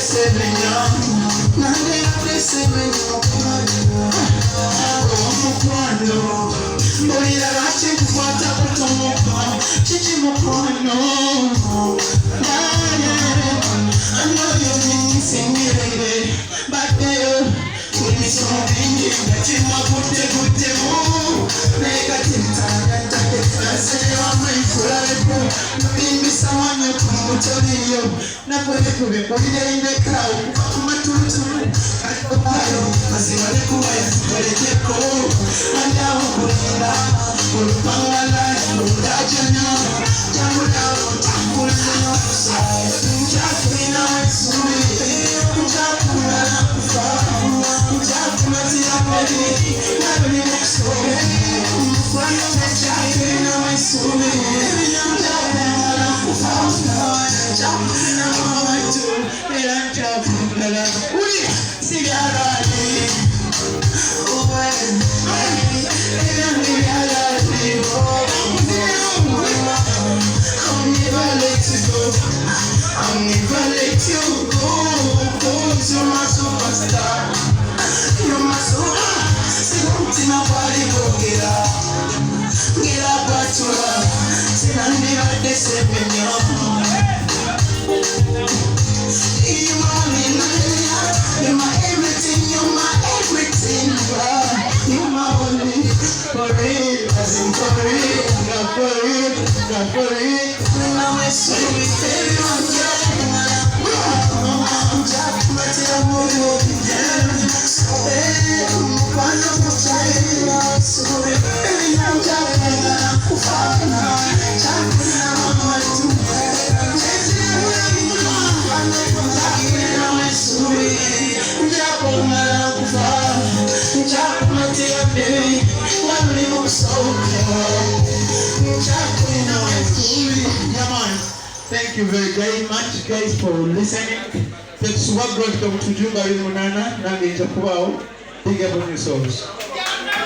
semenya nande ate semenya mukwano mbolira lwaki nkukwata kutomoka kiki mukwano I know you missing me baby baddeyo emisomo bingi gatima kuttekuttemu naye kati ntagantake faseyoamaifulalepo bimbisa wanyo kumutoliyo nakwekubekulireindeka okuva ku matulutulu katobayo mazibalekuba yakolekeko andawo kulinda olupangala oludajana jambulawo takulinayo kusayo njakulinawo esumi njakulana kufa njakumatira mubiri nabuli mukusobe mukwano njakulinawo esumi njakulana kufa njakulinawo amatu era njakulala uli sibyalwali I'll never let you go. You're my superstar. You're my superstar. Sinunti na bali bogera. Gira batula. Sinandi ade sebenyo. You're my everything. You're my everything. You're my only. For real, as in for real, not for real, not for real. Now I see me Thank you very much guys for listening. Tetsuwa Grove Kutujuba Munana Nandi Jakuao. Big up on yourselves.